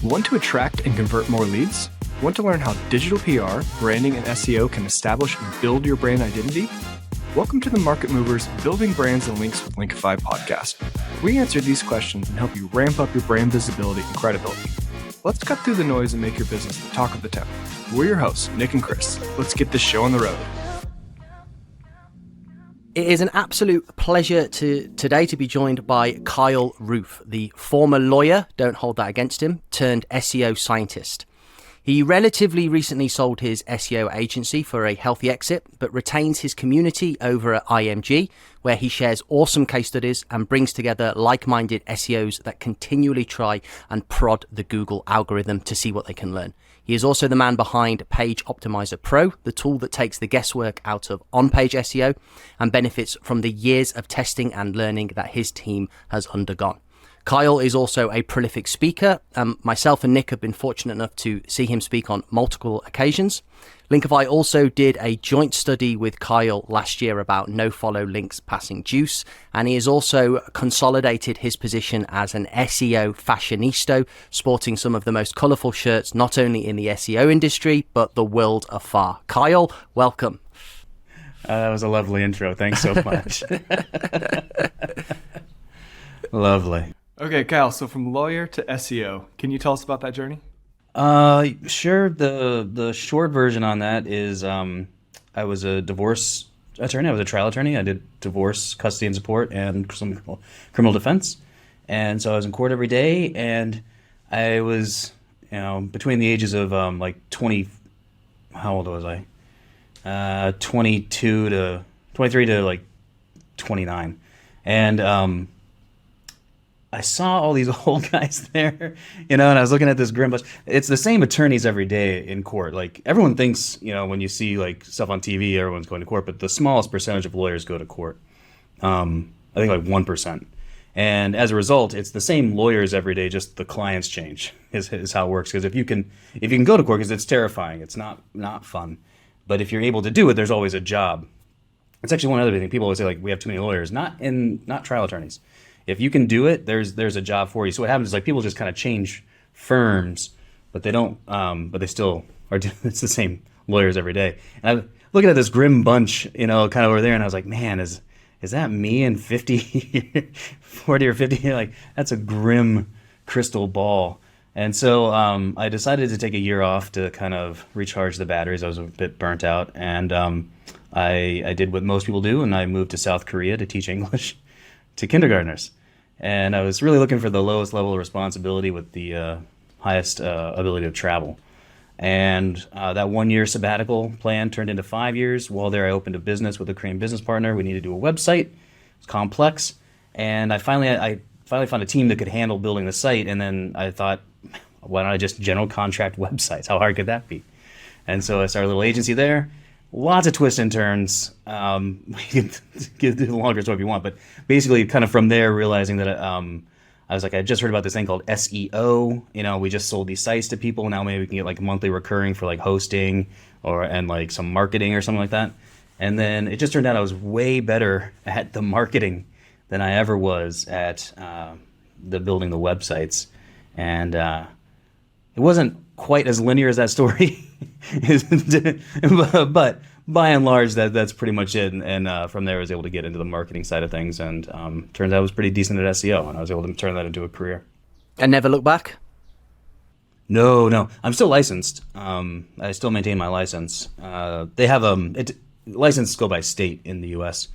Want to attract and convert more leads? Want to learn how digital PR, branding, and SEO can establish and build your brand identity? Welcome to the Market Movers Building Brands and Links with Linkify podcast. We answer these questions and help you ramp up your brand visibility and credibility. Let's cut through the noise and make your business the talk of the town. We're your hosts, Nick and Chris. Let's get this show on the road. It is an absolute pleasure today to be joined by Kyle Roof, the former lawyer, don't hold that against him, turned SEO scientist. He relatively recently sold his SEO agency for a healthy exit, but retains his community over at IMG, where he shares awesome case studies and brings together like-minded SEOs that continually try and prod the Google algorithm to see what they can learn. He is also the man behind PageOptimizer Pro, the tool that takes the guesswork out of on-page SEO and benefits from the years of testing and learning that his team has undergone. Kyle is also a prolific speaker. Myself and Nick have been fortunate enough to see him speak on multiple occasions. Linkifi also did a joint study with Kyle last year about no-follow links passing juice, and he has also consolidated his position as an SEO fashionista, sporting some of the most colourful shirts not only in the SEO industry, but the world afar. Kyle, welcome. That was a lovely intro. Thanks so much. Lovely. Okay, Kyle, so from lawyer to SEO, can you tell us about that journey? Sure. The short version on that is I was a divorce attorney. I was a trial attorney. I did divorce, custody and support, and some criminal defense. And so I was in court every day, and I was, between the ages of 20, how old was I? 23 to 29. And I saw all these old guys there, and I was looking at this grim bunch. It's the same attorneys every day in court. Like, everyone thinks, when you see like stuff on TV, everyone's going to court, but the smallest percentage of lawyers go to court. I think like 1%. And as a result, it's the same lawyers every day, just the clients change is how it works. Because if you can go to court, because it's terrifying, it's not fun. But if you're able to do it, there's always a job. It's actually one other thing. People always say, like, we have too many lawyers. Not trial attorneys. If you can do it, there's a job for you. So what happens is, like, people just kind of change firms, but they don't. But they still are. It's the same lawyers every day. And I'm looking at this grim bunch, kind of over there, and I was like, man, is that me in 40 or 50? Like, that's a grim crystal ball. And so I decided to take a year off to kind of recharge the batteries. I was a bit burnt out, and I did what most people do, and I moved to South Korea to teach English to kindergartners. And I was really looking for the lowest level of responsibility with the highest ability to travel. And that 1 year sabbatical plan turned into 5 years. While there, I opened a business with a Korean business partner. We needed to do a website. It's complex. And I finally found a team that could handle building the site. And then I thought, why don't I just general contract websites? How hard could that be? And so I started a little agency there. Lots of twists and turns. We can give the longer story if you want, but basically, kind of from there, realizing that I was like, I just heard about this thing called SEO. We just sold these sites to people. Now maybe we can get like monthly recurring for like hosting and like some marketing or something like that. And then it just turned out I was way better at the marketing than I ever was at the building the websites. And it wasn't quite as linear as that story. But by and large, that's pretty much it. And from there, I was able to get into the marketing side of things, and turns out I was pretty decent at SEO, and I was able to turn that into a career. And never look back? No, I'm still licensed. I still maintain my license. They have licenses go by state in the U.S.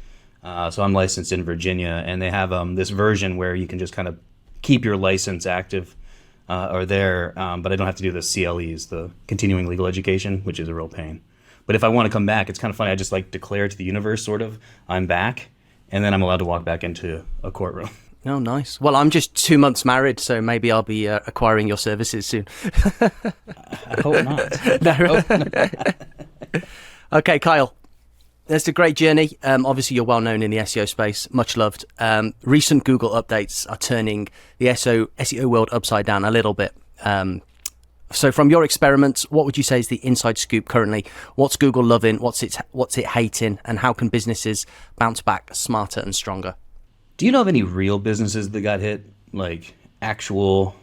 So I'm licensed in Virginia, and they have this version where you can just kind of keep your license active. But I don't have to do the CLEs, the continuing legal education, which is a real pain. But if I want to come back, it's kind of funny. I just like declare to the universe, sort of, I'm back, and then I'm allowed to walk back into a courtroom. Oh, nice. Well, I'm just 2 months married, so maybe I'll be acquiring your services soon. I hope not. No. Okay, Kyle. That's a great journey. Obviously, you're well known in the SEO space, much loved. Recent Google updates are turning the SEO world upside down a little bit. So from your experiments, what would you say is the inside scoop currently? What's Google loving? What's it hating? And how can businesses bounce back smarter and stronger? Do you know of any real businesses that got hit? Like actual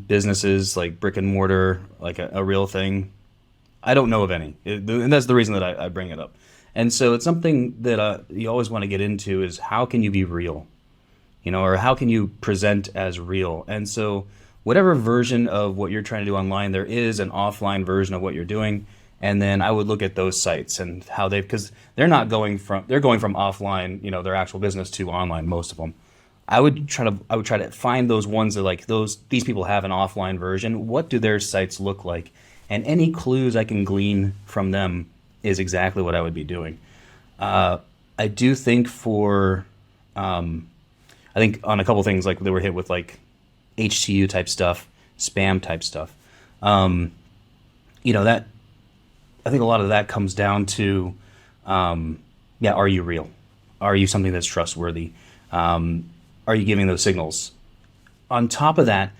businesses like brick and mortar, like a real thing? I don't know of any, and that's the reason that I bring it up. And so it's something that you always want to get into is how can you be real, or how can you present as real? And so whatever version of what you're trying to do online, there is an offline version of what you're doing. And then I would look at those sites and how because they're going from offline, their actual business to online, most of them. I would try to find those ones that these people have an offline version. What do their sites look like? And any clues I can glean from them is exactly what I would be doing. I do think I think on a couple things, like they were hit with like HTU type stuff, spam type stuff. That I think a lot of that comes down to, are you real? Are you something that's trustworthy? Are you giving those signals? On top of that,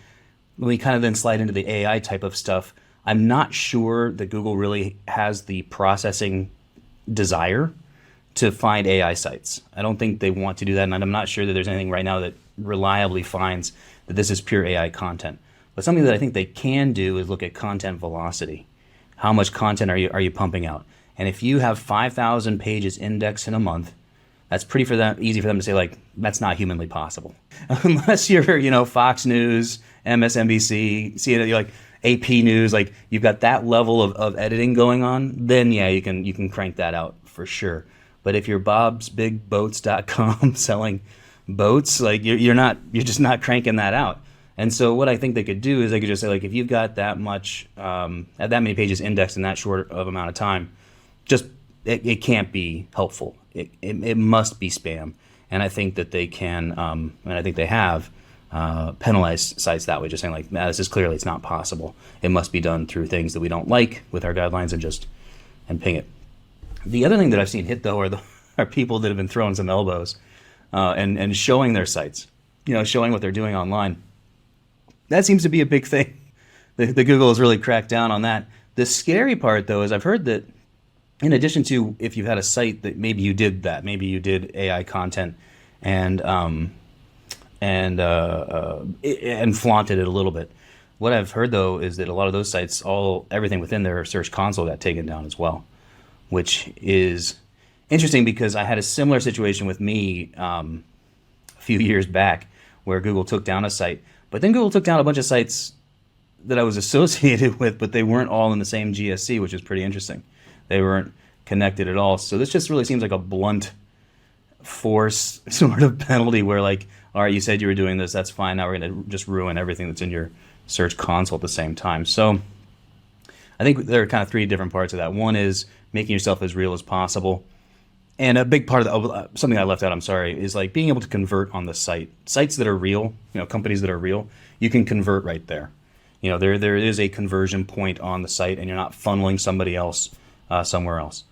when we kind of then slide into the AI type of stuff, I'm not sure that Google really has the processing desire to find AI sites. I don't think they want to do that, and I'm not sure that there's anything right now that reliably finds that this is pure AI content. But something that I think they can do is look at content velocity. How much content are you pumping out? And if you have 5,000 pages indexed in a month, that's easy for them to say, like, that's not humanly possible. Unless you're, Fox News, MSNBC, CNN, you're like AP News, like you've got that level of editing going on, then yeah, you can crank that out for sure. But if you're bobsbigboats.com selling boats, like you're just not cranking that out. And so what I think they could do is they could just say, like, if you've got that many pages indexed in that short of amount of time, just it can't be helpful. It must be spam. And I think that they can, and I think they have penalized sites that way, just saying like, this is clearly it's not possible. It must be done through things that we don't like with our guidelines and ping it. The other thing that I've seen hit though are people that have been throwing some elbows and showing their sites, showing what they're doing online. That seems to be a big thing. The Google has really cracked down on that. The scary part though is I've heard that in addition to if you've had a site that maybe you did AI content and flaunted it a little bit. What I've heard though is that a lot of those sites, everything within their search console got taken down as well, which is interesting because I had a similar situation with me a few years back where Google took down a site, but then Google took down a bunch of sites that I was associated with, but they weren't all in the same GSC, which is pretty interesting. They weren't connected at all. So this just really seems like a blunt force sort of penalty where like, all right, you said you were doing this, that's fine. Now we're going to just ruin everything that's in your search console at the same time. So I think there are kind of three different parts of that. One is making yourself as real as possible. And a big part of something I left out, I'm sorry, is like being able to convert on the site. Sites that are real, companies that are real, you can convert right there. There is a conversion point on the site and you're not funneling somebody else somewhere else.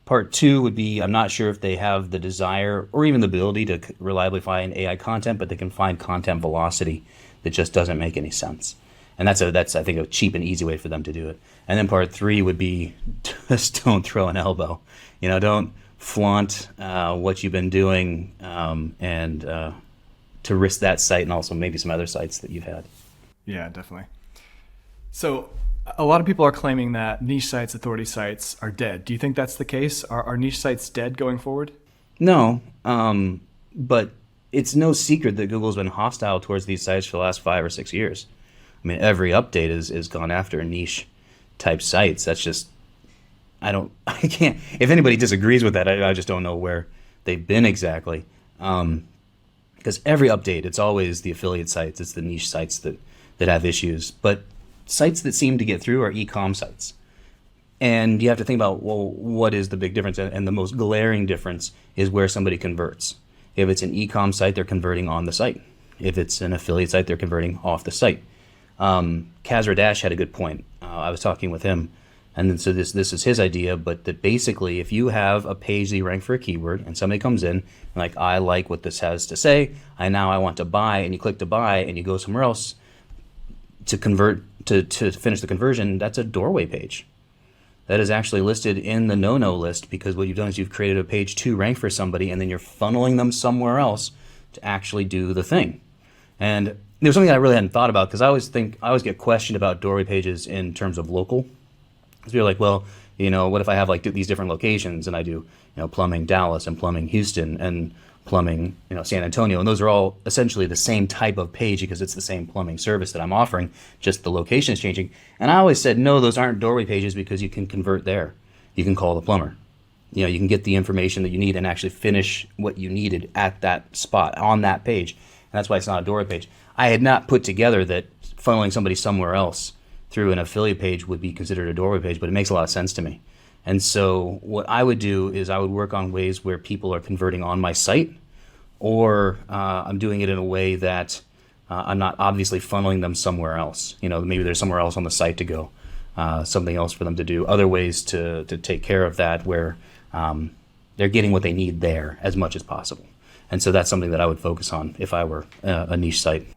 Part two would be, I'm not sure if they have the desire or even the ability to reliably find AI content, but they can find content velocity that just doesn't make any sense. And that's I think a cheap and easy way for them to do it. And then part three would be just don't throw an elbow. Don't flaunt what you've been doing and to risk that site and also maybe some other sites that you've had. Yeah, definitely. So a lot of people are claiming that niche sites, authority sites are dead. Do you think that's the case? Are niche sites dead going forward? No, but it's no secret that Google's been hostile towards these sites for the last 5 or 6 years. I mean, every update is gone after niche type sites. That's just, I can't, if anybody disagrees with that, I just don't know where they've been exactly. Because every update, it's always the affiliate sites, it's the niche sites that have issues. But sites that seem to get through are e-com sites. And you have to think about, well, what is the big difference? And the most glaring difference is where somebody converts. If it's an e-com site, they're converting on the site. If it's an affiliate site, they're converting off the site. Kaz Dash had a good point. I was talking with him, and then so this is his idea, but that basically if you have a page that you rank for a keyword and somebody comes in and like, I like what this has to say, I want to buy, and you click to buy and you go somewhere else to convert to finish the conversion, that's a doorway page. That is actually listed in the no-no list because what you've done is you've created a page to rank for somebody and then you're funneling them somewhere else to actually do the thing. And there's something that I really hadn't thought about, because I always get questioned about doorway pages in terms of local. So you're like, well, what if I have like these different locations and I do, plumbing Dallas and plumbing Houston and plumbing, San Antonio, and those are all essentially the same type of page because it's the same plumbing service that I'm offering, just the location is changing. And I always said, no, those aren't doorway pages, because you can convert there. You can call the plumber. You can get the information that you need and actually finish what you needed at that spot on that page. And that's why it's not a doorway page. I had not put together that funneling somebody somewhere else through an affiliate page would be considered a doorway page, but it makes a lot of sense to me. And so what I would do is I would work on ways where people are converting on my site, or I'm doing it in a way that I'm not obviously funneling them somewhere else. Maybe there's somewhere else on the site to go, something else for them to do, other ways to take care of that where they're getting what they need there as much as possible. And so that's something that I would focus on if I were a niche site.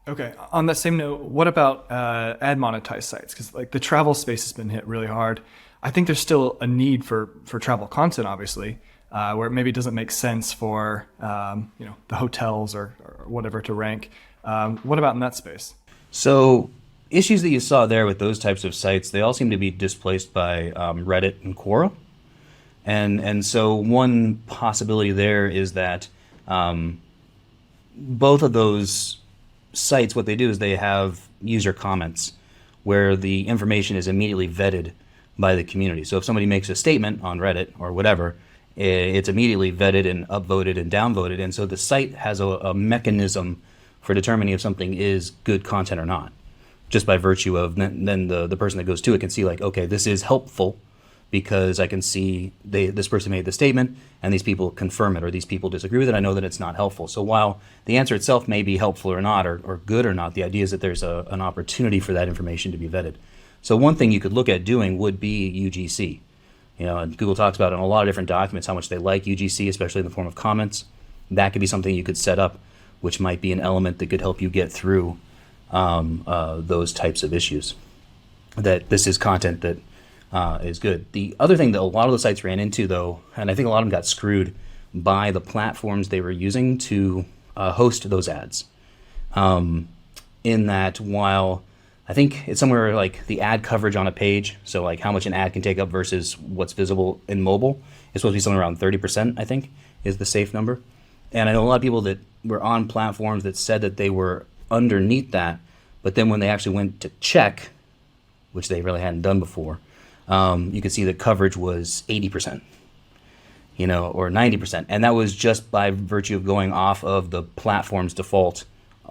Okay. On that same note, what about ad monetized sites? Because like the travel space has been hit really hard. I think there's still a need for travel content, obviously, where it maybe doesn't make sense for the hotels or whatever to rank. What about in that space? So issues that you saw there with those types of sites, they all seem to be displaced by Reddit and Quora. And so one possibility there is that both of those sites, what they do is they have user comments where the information is immediately vetted by the community. So if somebody makes a statement on Reddit or whatever, it's immediately vetted and upvoted and downvoted. And so the site has a mechanism for determining if something is good content or not, just by virtue of then the person that goes to it can see like, okay, this is helpful because I can see this person made the statement and these people confirm it, or these people disagree with it. I know that it's not helpful. So while the answer itself may be helpful or not, or good or not, the idea is that there's an opportunity for that information to be vetted. So one thing you could look at doing would be UGC. And Google talks about in a lot of different documents how much they like UGC, especially in the form of comments. That could be something you could set up, which might be an element that could help you get through those types of issues. That this is content that is good. The other thing that a lot of the sites ran into, though, and I think a lot of them got screwed by the platforms they were using to host those ads. In that, while I think it's somewhere like the ad coverage on a page, so like how much an ad can take up versus what's visible in mobile, is supposed to be somewhere around 30%, I think, is the safe number. And I know a lot of people that were on platforms that said that they were underneath that, but then when they actually went to check, which they really hadn't done before, you could see that coverage was 80%, or 90%. And that was just by virtue of going off of the platform's default,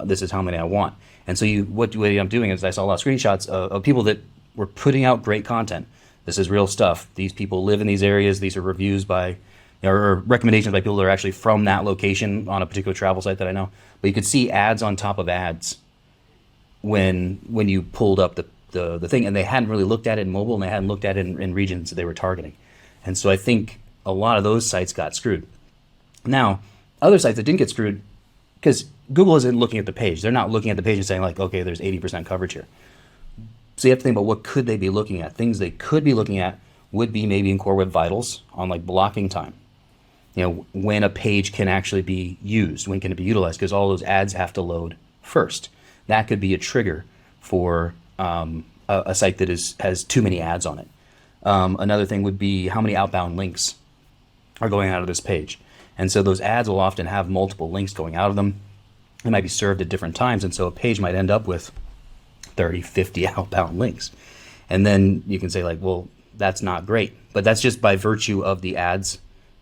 this is how many I want. And so what I'm doing is I saw a lot of screenshots of people that were putting out great content. This is real stuff. These people live in these areas. These are reviews by, or recommendations by people that are actually from that location on a particular travel site that I know. But you could see ads on top of ads when you pulled up the thing, and they hadn't really looked at it in mobile, and they hadn't looked at it in regions that they were targeting. And so I think a lot of those sites got screwed. Now, other sites that didn't get screwed, because Google isn't looking at the page. They're not looking at the page and saying like, okay, there's 80% coverage here. So you have to think about what could they be looking at. Things they could be looking at would be maybe in Core Web Vitals on like blocking time. When a page can actually be used, when can it be utilized, because all those ads have to load first. That could be a trigger for a site that has too many ads on it. Another thing would be how many outbound links are going out of this page. And so those ads will often have multiple links going out of them. They might be served at different times, and so a page might end up with 30, 50 outbound links. And then you can say like, well, that's not great. But that's just by virtue of the ads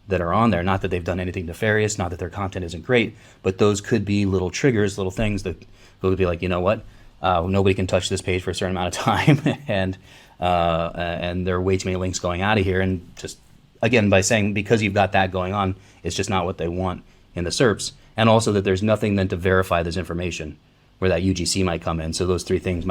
that are on there. Not that they've done anything nefarious, not that their content isn't great, but those could be little triggers, little things that would be like, you know what? Nobody can touch this page for a certain amount of time, and there are way too many links going out of here. And just, again, by saying because you've got that going on, it's just not what they want in the SERPs. And also that there's nothing then to verify this information where that UGC might come in. So those three things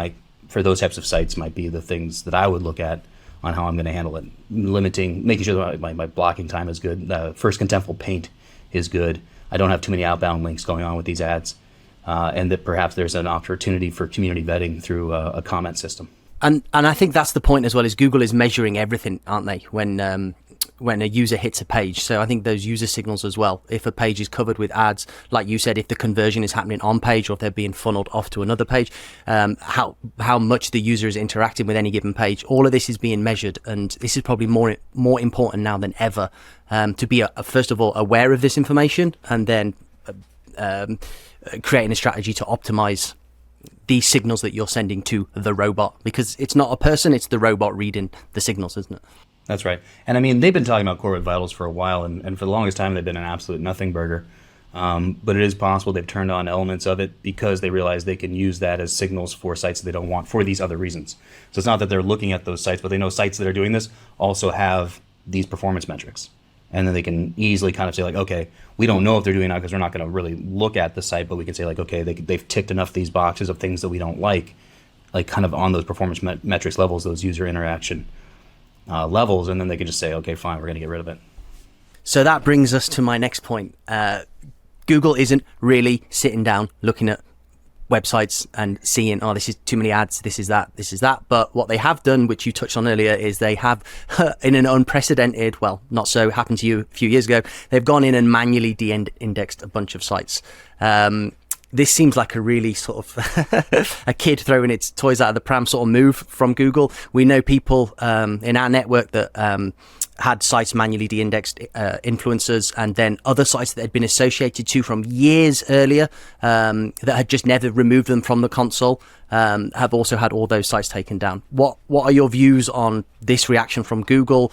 for those types of sites might be the things that I would look at on how I'm going to handle it. Making sure that my blocking time is good. First contentful paint is good. I don't have too many outbound links going on with these ads. And that perhaps there's an opportunity for community vetting through a comment system. And I think that's the point as well, is Google is measuring everything, aren't they? When when a user hits a page. So I think those user signals as well, if a page is covered with ads, like you said, if the conversion is happening on page or if they're being funneled off to another page, how much the user is interacting with any given page, all of this is being measured. And this is probably more important now than ever, to be first of all aware of this information, and then creating a strategy to optimize these signals that you're sending to the robot, because it's not a person, it's the robot reading the signals, isn't it? That's right. And I mean, they've been talking about Core Web Vitals for a while, and for the longest time, they've been an absolute nothing burger. But it is possible they've turned on elements of it because they realize they can use that as signals for sites that they don't want for these other reasons. So it's not that they're looking at those sites, but they know sites that are doing this also have these performance metrics. And then they can easily kind of say, like, okay, we don't know if they're doing that because we're not going to really look at the site, but we can say, like, okay, they've ticked enough of these boxes of things that we don't like kind of on those performance metrics levels, those user interaction levels, and then they can just say, okay, fine, we're going to get rid of it. So that brings us to my next point. Google isn't really sitting down looking at websites and seeing, oh, this is too many ads, this is that. But what they have done, which you touched on earlier, is they have, in an unprecedented, well, not so, happened to you a few years ago, they've gone in and manually de-indexed a bunch of sites. This seems like a really sort of a kid throwing its toys out of the pram sort of move from Google. We know people in our network that had sites manually de-indexed, influencers, and then other sites that had been associated to from years earlier that had just never removed them from the console, have also had all those sites taken down. What are your views on this reaction from Google?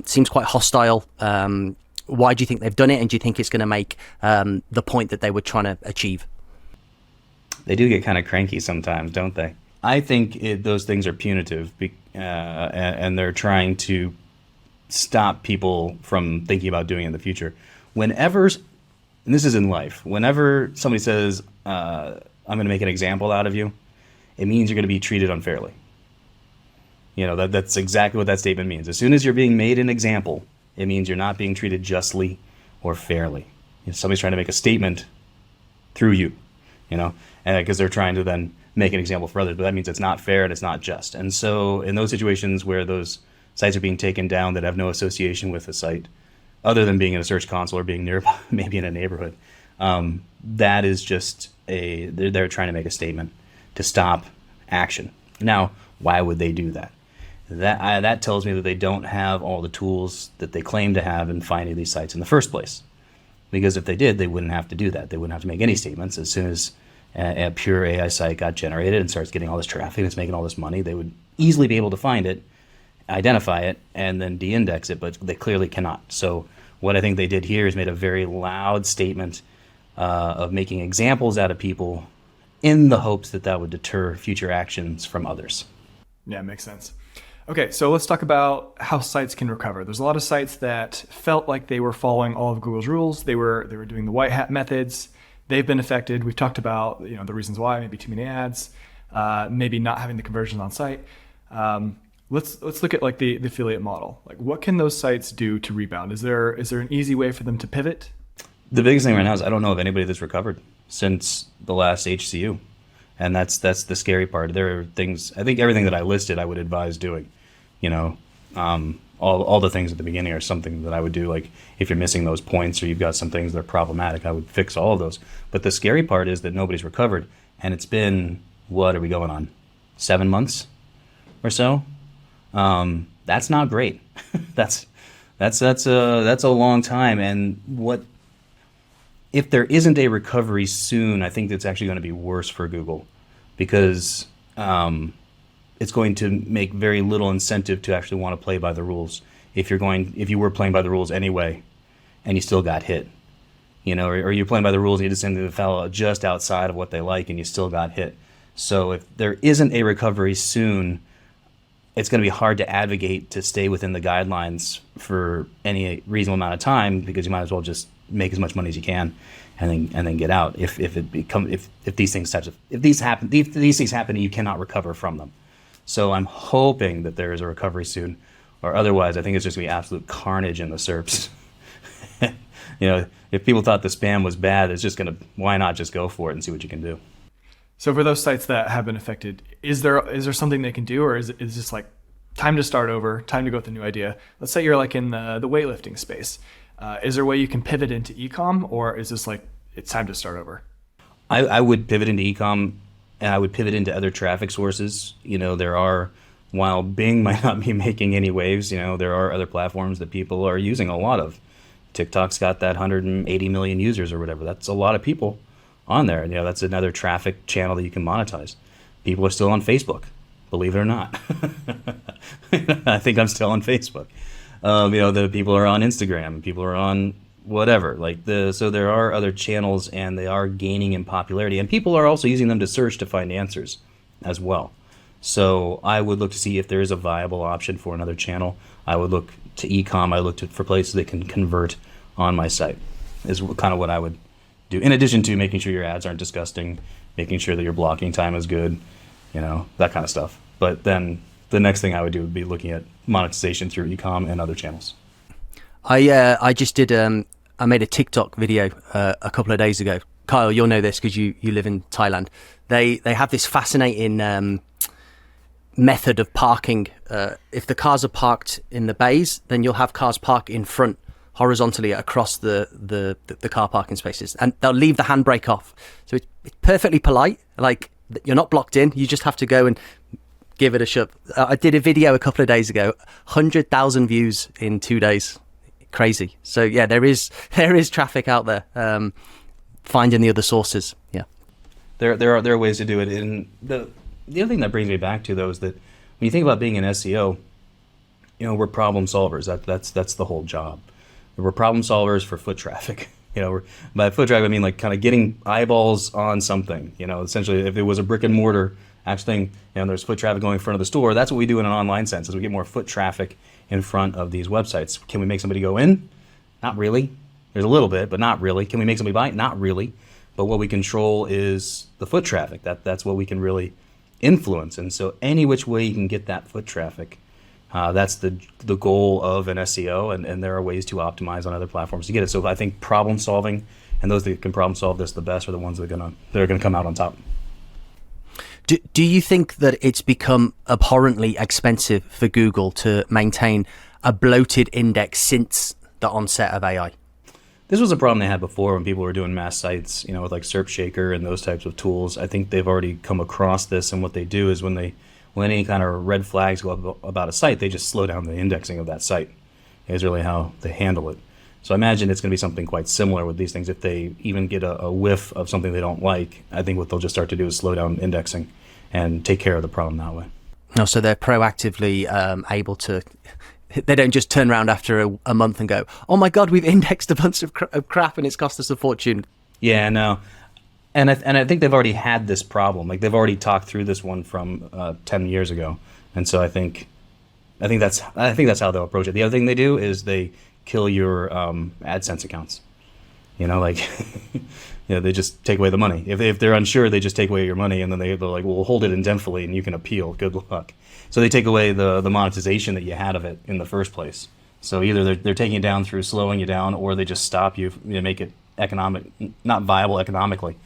Seems quite hostile. Why do you think they've done it, and do you think it's going to make the point that they were trying to achieve? They do get kind of cranky sometimes, don't they? I think those things are punitive, and they're trying to stop people from thinking about doing it in the future. Whenever, and this is in life, whenever somebody says, I'm going to make an example out of you, it means you're going to be treated unfairly. You know, that's exactly what that statement means. As soon as you're being made an example, it means you're not being treated justly or fairly. If somebody's trying to make a statement through you, you know, and because they're trying to then make an example for others, but that means it's not fair and it's not just. And so in those situations where those sites are being taken down that have no association with the site, other than being in a search console or being nearby, maybe in a neighborhood, that is just they're trying to make a statement to stop action. Now, why would they do that? That tells me that they don't have all the tools that they claim to have in finding these sites in the first place. Because if they did, they wouldn't have to do that. They wouldn't have to make any statements. As soon as a pure AI site got generated and starts getting all this traffic and it's making all this money, they would easily be able to find it, identify it, and then de-index it, but they clearly cannot. So what I think they did here is made a very loud statement of making examples out of people in the hopes that that would deter future actions from others. Yeah, makes sense. Okay, so let's talk about how sites can recover. There's a lot of sites that felt like they were following all of Google's rules. They were doing the white hat methods. They've been affected. We've talked about the reasons why, maybe too many ads, maybe not having the conversions on site. Let's look at like the affiliate model. Like, what can those sites do to rebound? Is there an easy way for them to pivot? The biggest thing right now is I don't know of anybody that's recovered since the last HCU. And that's the scary part. There are things, I think everything that I listed, I would advise doing. All the things at the beginning are something that I would do. Like if you're missing those points or you've got some things that are problematic, I would fix all of those. But the scary part is that nobody's recovered. And it's been, what are we going on? 7 months or so? That's not great. that's a long time. And if there isn't a recovery soon, I think that's actually going to be worse for Google because it's going to make very little incentive to actually want to play by the rules. If you were playing by the rules anyway, and you still got hit, or you're playing by the rules and you just ended the fell just outside of what they like and you still got hit. So if there isn't a recovery soon, it's going to be hard to advocate to stay within the guidelines for any reasonable amount of time because you might as well just make as much money as you can and then get out. If these things happen and you cannot recover from them. So I'm hoping that there is a recovery soon, or otherwise I think it's just going to be absolute carnage in the SERPs. If people thought the spam was bad, it's just going to, why not just go for it and see what you can do? So for those sites that have been affected, is there something they can do, or is this like time to start over, time to go with a new idea. Let's say you're like in the weightlifting space. Is there a way you can pivot into e-com, or is this like it's time to start over? I would pivot into e-com, and I would pivot into other traffic sources. While Bing might not be making any waves, there are other platforms that people are using a lot of. TikTok's got that 180 million users or whatever. That's a lot of people on there. That's another traffic channel that you can monetize. People are still on Facebook, believe it or not. I think I'm still on Facebook. The people are on Instagram, people are on whatever. So there are other channels, and they are gaining in popularity, and people are also using them to search to find answers as well. So I would look to see if there is a viable option for another channel. I would look to e-com. I look for places that can convert on my site, is kind of what I would do. In addition to making sure your ads aren't disgusting, making sure that your blocking time is good, that kind of stuff. But then the next thing I would do would be looking at monetization through e-com and other channels. I just did I made a TikTok video a couple of days ago. Kyle, you'll know this because you live in Thailand. They have this fascinating method of parking. If the cars are parked in the bays, then you'll have cars park in front horizontally across the car parking spaces, and they'll leave the handbrake off. So it's perfectly polite. Like, you're not blocked in. You just have to go and give it a shove. I did a video a couple of days ago, 100,000 views in 2 days. Crazy. So yeah, there is traffic out there. Finding the other sources. Yeah, there are ways to do it. And the other thing that brings me back to, though, is that when you think about being an SEO, we're problem solvers. That's the whole job. We're problem solvers for foot traffic. By foot traffic, I mean like kind of getting eyeballs on something. Essentially, if it was a brick and mortar actual thing, there's foot traffic going in front of the store. That's what we do in an online sense, is we get more foot traffic in front of these websites. Can we make somebody go in? Not really. There's a little bit, but not really. Can we make somebody buy? Not really. But what we control is the foot traffic. That's what we can really influence. And so any which way you can get that foot traffic, that's the goal of an SEO, and there are ways to optimize on other platforms to get it. So I think problem solving, and those that can problem solve this the best, are the ones that are gonna come out on top. Do you think that it's become abhorrently expensive for Google to maintain a bloated index since the onset of AI? This was a problem they had before when people were doing mass sites, with like SERP Shaker and those types of tools. I think they've already come across this, and what they do is when any kind of red flags go up about a site, they just slow down the indexing of that site. Is really how they handle it. So I imagine it's going to be something quite similar with these things. If they even get a whiff of something they don't like, I think what they'll just start to do is slow down indexing and take care of the problem that way. Oh, so they're proactively able to. They don't just turn around after a month and go, "Oh my God, we've indexed a bunch of crap and it's cost us a fortune." Yeah, no, and I think they've already had this problem. Like, they've already talked through this one from 10 years ago, and so I think that's how they'll approach it. The other thing they do is they kill your AdSense accounts. They just take away the money. If they're unsure, they just take away your money, and then they're like, "Well, we'll hold it indefinitely, and you can appeal. Good luck." So they take away the monetization that you had of it in the first place. So either they're taking it down through slowing you down, or they just stop you, make it not viable economically,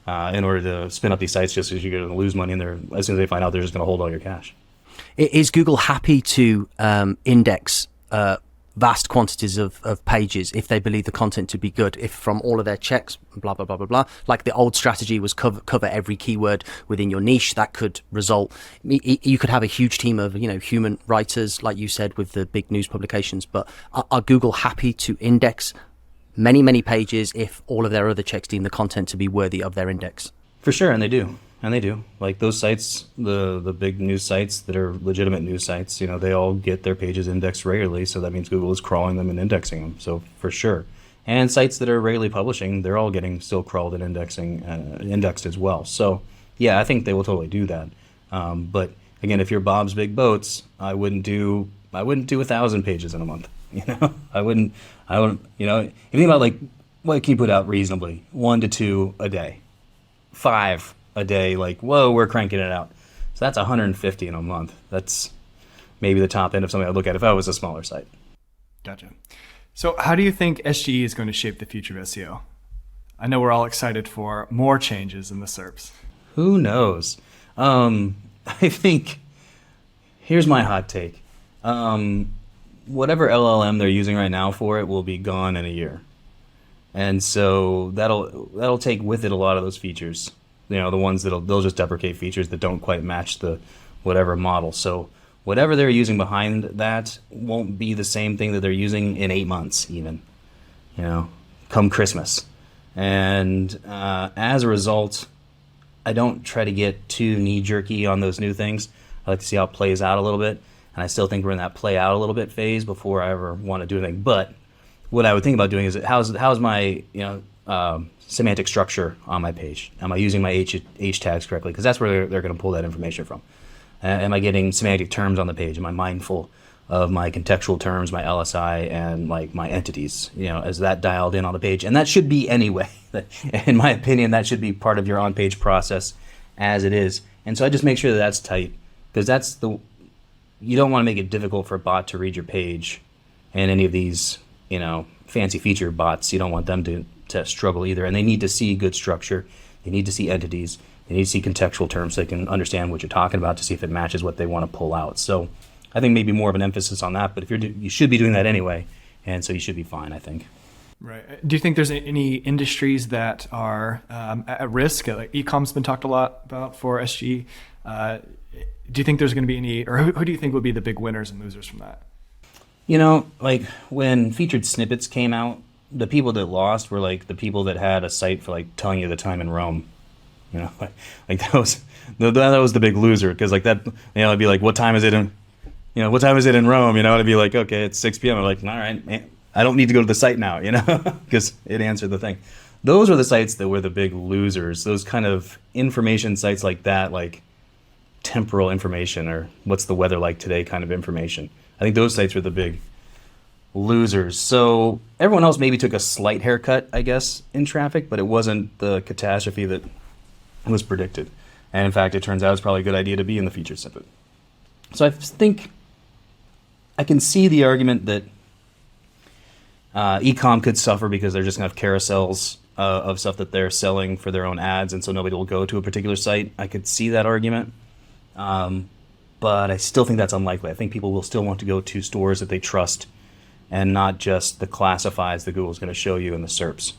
in order to spin up these sites just as you're going to lose money, and as soon as they find out, they're just going to hold all your cash. Is Google happy to index vast quantities of pages if they believe the content to be good, if from all of their checks, blah, blah, blah, blah, blah, like the old strategy was cover every keyword within your niche? That could result, you could have a huge team of, human writers, like you said, with the big news publications, but are Google happy to index many, many pages if all of their other checks deem the content to be worthy of their index? For sure, and they do. Like those sites, the big news sites that are legitimate news sites, they all get their pages indexed regularly. So that means Google is crawling them and indexing them. So for sure. And sites that are regularly publishing, they're all getting still crawled and indexed as well. So yeah, I think they will totally do that. But again, if you're Bob's Big Boats, I wouldn't do 1,000 pages in a month. I wouldn't. If you think about like what can you put out reasonably, 1 to 2 a day, 5 a day, like, whoa, we're cranking it out. So that's 150 in a month. That's maybe the top end of something I'd look at if I was a smaller site. Gotcha. So how do you think SGE is going to shape the future of SEO? I know we're all excited for more changes in the SERPs. Who knows? I think here's my hot take. Whatever LLM they're using right now for it will be gone in a year. And so that'll take with it a lot of those features. The ones they'll just deprecate features that don't quite match the whatever model. So whatever they're using behind that won't be the same thing that they're using in 8 months even, come Christmas. And as a result, I don't try to get too knee-jerky on those new things. I like to see how it plays out a little bit. And I still think we're in that play out a little bit phase before I ever want to do anything. But what I would think about doing is how's my semantic structure on my page? Am I using my H tags correctly? Because that's where they're going to pull that information from. Am I getting semantic terms on the page? Am I mindful of my contextual terms, my LSI, and like my entities? Is that dialed in on the page? And that should be anyway. In my opinion, that should be part of your on-page process as it is. And so I just make sure that that's tight, because you don't want to make it difficult for a bot to read your page, and any of these fancy feature bots, you don't want them to struggle either. And they need to see good structure. They need to see entities. They need to see contextual terms so they can understand what you're talking about to see if it matches what they want to pull out. So I think maybe more of an emphasis on that, but if you should be doing that anyway, and so you should be fine, I think. Right. Do you think there's any industries that are at risk? Like e-com's been talked a lot about for SG. Do you think there's going to be any, or who do you think would be the big winners and losers from that? Like when featured snippets came out, the people that lost were like the people that had a site for like telling you the time in Rome. Like that was the big loser, because like that, it'd be like, what time is it in, what time is it in Rome? It'd be like, okay, it's 6 p.m. I'm like, all right, I don't need to go to the site now, because it answered the thing. Those were the sites that were the big losers. Those kind of information sites like that, like temporal information or what's the weather like today kind of information. I think those sites were the big losers. So everyone else maybe took a slight haircut, I guess, in traffic, but it wasn't the catastrophe that was predicted. And in fact, it turns out it's probably a good idea to be in the featured snippet. So I think I can see the argument that e-com could suffer because they're just going to have carousels of stuff that they're selling for their own ads, and so nobody will go to a particular site. I could see that argument. But I still think that's unlikely. I think people will still want to go to stores that they trust, and not just the classifieds that Google's going to show you in the SERPs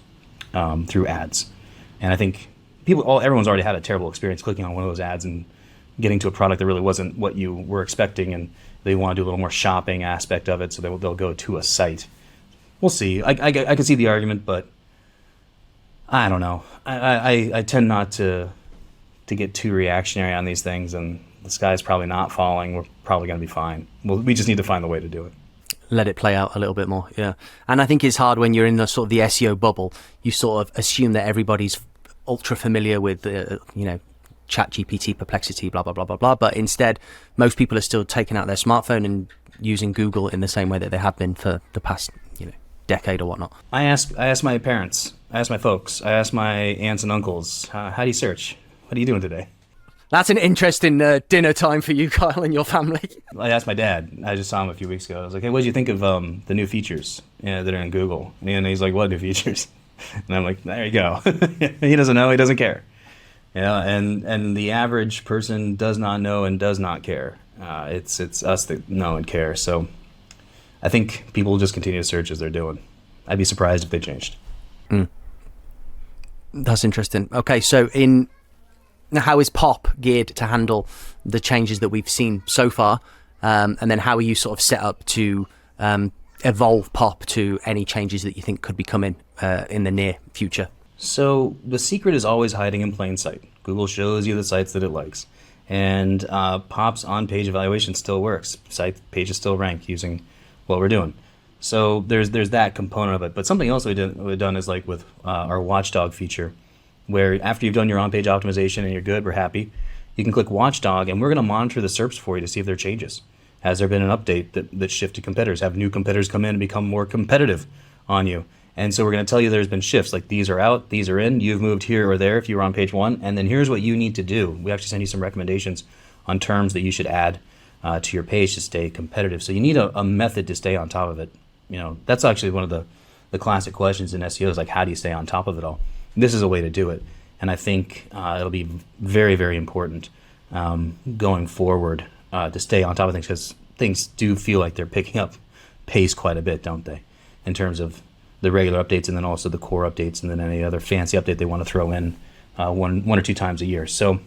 through ads. And I think everyone's already had a terrible experience clicking on one of those ads and getting to a product that really wasn't what you were expecting, and they want to do a little more shopping aspect of it, so they'll go to a site. We'll see. I can see the argument, but I don't know. I tend not to get too reactionary on these things, and the sky's probably not falling. We're probably going to be fine. We just need to find the way to do it. Let it play out a little bit more, yeah. And I think it's hard when you're in the sort of the SEO bubble. You sort of assume that everybody's ultra familiar with, ChatGPT, Perplexity, blah, blah, blah, blah, blah. But instead, most people are still taking out their smartphone and using Google in the same way that they have been for the past, decade or whatnot. I asked my parents. I asked my folks. I asked my aunts and uncles, how do you search? What are you doing today? That's an interesting dinner time for you, Kyle, and your family. I asked my dad. I just saw him a few weeks ago. I was like, hey, what did you think of the new features that are in Google? And he's like, what new features? And I'm like, there you go. He doesn't know. He doesn't care. And the average person does not know and does not care. It's us that know and care. So I think people will just continue to search as they're doing. I'd be surprised if they changed. That's interesting. Okay, so how is Pop geared to handle the changes that we've seen so far? And then how are you sort of set up to evolve Pop to any changes that you think could be coming in the near future? So the secret is always hiding in plain sight. Google shows you the sites that it likes. And Pop's on-page evaluation still works. Pages still rank using what we're doing. So there's that component of it. But something else we've done is like with our Watchdog feature, where after you've done your on-page optimization and you're good, we're happy, you can click Watchdog, and we're going to monitor the SERPs for you to see if there are changes. Has there been an update that shifted competitors? Have new competitors come in and become more competitive on you? And so we're going to tell you there's been shifts, like these are out, these are in, you've moved here or there if you were on page 1, and then here's what you need to do. We actually send you some recommendations on terms that you should add to your page to stay competitive. So you need a method to stay on top of it. That's actually one of the classic questions in SEO is like, how do you stay on top of it all? This is a way to do it. And I think it'll be very, very important going forward to stay on top of things, because things do feel like they're picking up pace quite a bit, don't they? In terms of the regular updates, and then also the core updates, and then any other fancy update they want to throw in one or two times a year. So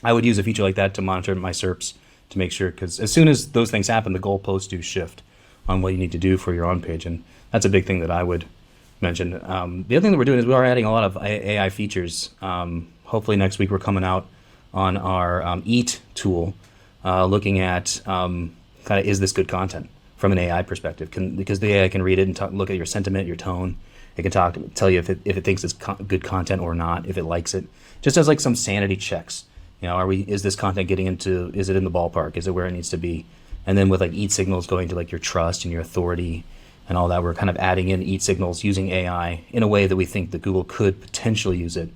I would use a feature like that to monitor my SERPs to make sure, because as soon as those things happen, the goalposts do shift on what you need to do for your on page, and that's a big thing that I would mention. The other thing that we're doing is we are adding a lot of AI features. Hopefully next week we're coming out on our EAT tool, looking at kind of, is this good content from an AI perspective? Because the AI can read it and look at your sentiment, your tone. It can tell you if it thinks it's good content or not, if it likes it. Just as like some sanity checks. Is this content getting into, is it in the ballpark? Is it where it needs to be? And then with like EAT signals going to like your trust and your authority and all that, we're kind of adding in EAT signals using AI in a way that we think that Google could potentially use it.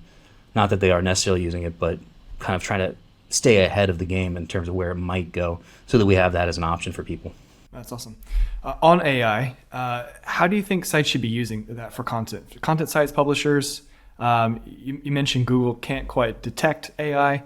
Not that they are necessarily using it, but kind of trying to stay ahead of the game in terms of where it might go, so that we have that as an option for people. That's awesome. On AI, how do you think sites should be using that for content? Content sites, publishers, you mentioned Google can't quite detect AI.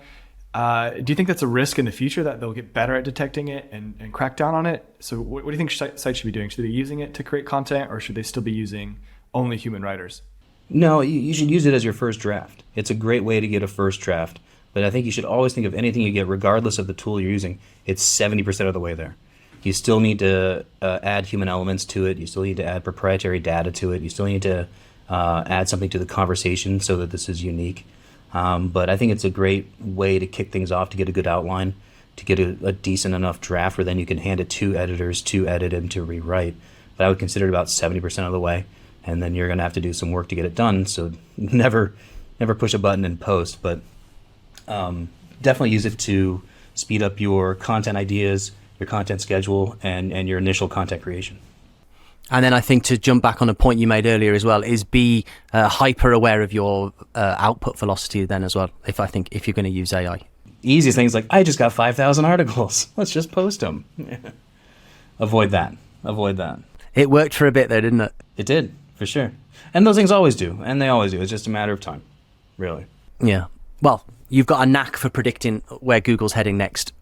Do you think that's a risk in the future, that they'll get better at detecting it and crack down on it? So what do you think sites should be doing? Should they be using it to create content, or should they still be using only human writers? No, you should use it as your first draft. It's a great way to get a first draft, but I think you should always think of anything you get, regardless of the tool you're using, it's 70% of the way there. You still need to add human elements to it. You still need to add proprietary data to it. You still need to add something to the conversation so that this is unique. But I think it's a great way to kick things off, to get a good outline, to get a decent enough draft where then you can hand it to editors to edit and to rewrite. But I would consider it about 70% of the way, and then you're going to have to do some work to get it done. So never push a button and post, but definitely use it to speed up your content ideas, your content schedule, and your initial content creation. And then I think, to jump back on a point you made earlier as well, is be hyper aware of your output velocity then as well, if you're going to use AI. Easiest thing is like, I just got 5,000 articles. Let's just post them. Avoid that. It worked for a bit though, didn't it? It did, for sure. And those things always do. And they always do. It's just a matter of time, really. Yeah. Well, you've got a knack for predicting where Google's heading next.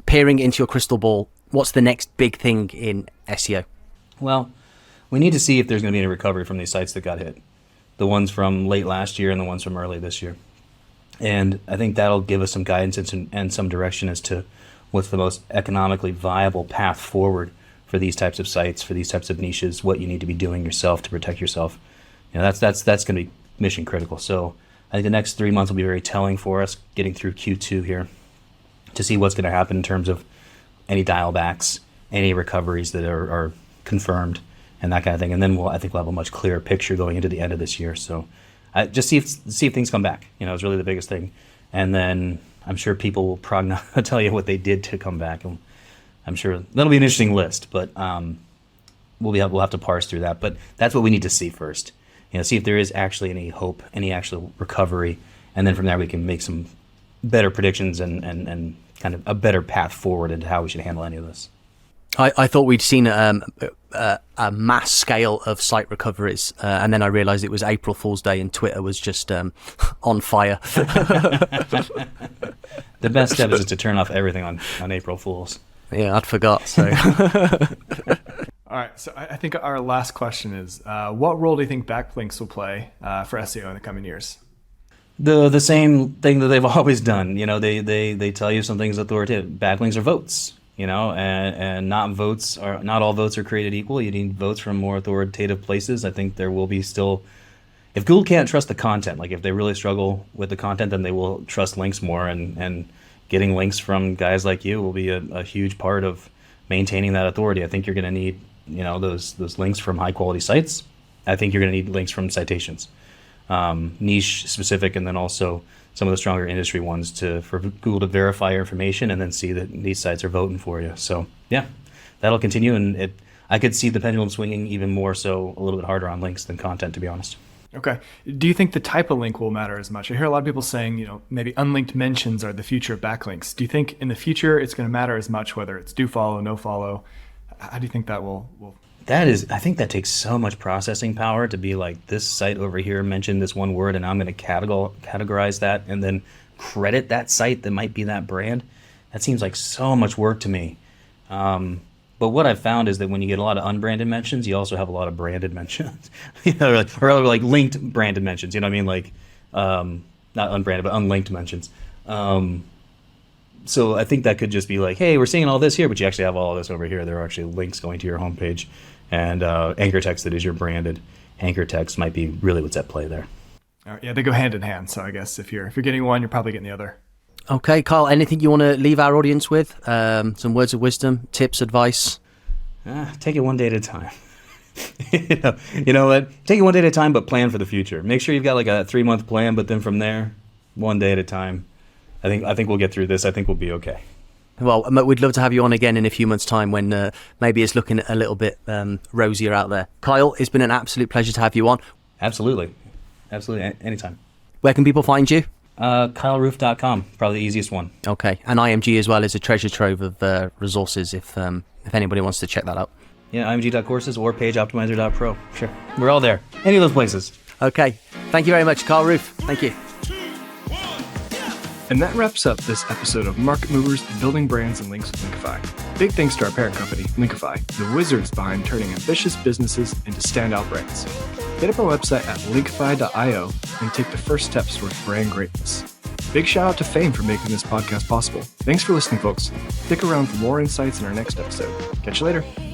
Peering into your crystal ball, what's the next big thing in SEO? Well, we need to see if there's going to be any recovery from these sites that got hit. The ones from late last year and the ones from early this year. And I think that'll give us some guidance and some direction as to what's the most economically viable path forward for these types of sites, for these types of niches, what you need to be doing yourself to protect yourself. That's going to be mission critical. So I think the next 3 months will be very telling for us, getting through Q2 here, to see what's going to happen in terms of any dial backs, any recoveries that are confirmed, and that kind of thing. And then I think we'll have a much clearer picture going into the end of this year. So just see if things come back. Is really the biggest thing. And then I'm sure people will tell you what they did to come back. And I'm sure that'll be an interesting list, but we'll have to parse through that. But that's what we need to see first. See if there is actually any hope, any actual recovery, and then from there we can make some better predictions and kind of a better path forward into how we should handle any of this. I thought we'd seen a mass scale of site recoveries, and then I realized it was April Fool's Day and Twitter was just on fire. The best step is to turn off everything on April Fools. Yeah, I'd forgot. So. All right, so I think our last question is, what role do you think backlinks will play for SEO in the coming years? The same thing that they've always done. They tell you some things authoritative. Backlinks are votes. And not all votes are created equal. You need votes from more authoritative places. I think there will be still, if Google can't trust the content, like if they really struggle with the content, then they will trust links more, and getting links from guys like you will be a huge part of maintaining that authority. I think you're going to need, those links from high quality sites. I think you're going to need links from citations, niche specific, and then also some of the stronger industry ones for Google to verify your information and then see that these sites are voting for you. So yeah, that'll continue, and I could see the pendulum swinging even more so, a little bit harder on links than content, to be honest. Okay. Do you think the type of link will matter as much? I hear a lot of people saying, maybe unlinked mentions are the future of backlinks. Do you think in the future it's going to matter as much whether it's do follow, no follow? How do you think that will? I think that takes so much processing power to be like, this site over here mentioned this one word, and I'm going to categorize that and then credit that site that might be that brand. That seems like so much work to me. But what I've found is that when you get a lot of unbranded mentions, you also have a lot of branded mentions, or like linked branded mentions. You know what I mean? Like not unbranded, but unlinked mentions. So I think that could just be like, hey, we're seeing all this here, but you actually have all of this over here. There are actually links going to your homepage, and anchor text that is your branded anchor text might be really what's at play there. All right, yeah, they go hand in hand. So I guess if you're getting one, you're probably getting the other. Okay, Kyle, anything you want to leave our audience with? Some words of wisdom, tips, advice? Take it one day at a time. You know what? Take it one day at a time, but plan for the future. Make sure you've got like a 3-month plan, but then from there, one day at a time. I think we'll get through this. I think we'll be okay. Well, we'd love to have you on again in a few months' time when maybe it's looking a little bit rosier out there. Kyle, it's been an absolute pleasure to have you on. Absolutely. Anytime. Where can people find you? KyleRoof.com, probably the easiest one. Okay, and IMG as well is a treasure trove of resources if anybody wants to check that out. Yeah, img.courses or PageOptimizer.pro. Sure, we're all there. Any of those places. Okay, thank you very much, Kyle Roof. Thank you. And that wraps up this episode of Market Movers Building Brands and Links with Linkify. Big thanks to our parent company, Linkifi, the wizards behind turning ambitious businesses into standout brands. Hit up our website at linkifi.io and take the first steps towards brand greatness. Big shout out to Fame for making this podcast possible. Thanks for listening, folks. Stick around for more insights in our next episode. Catch you later.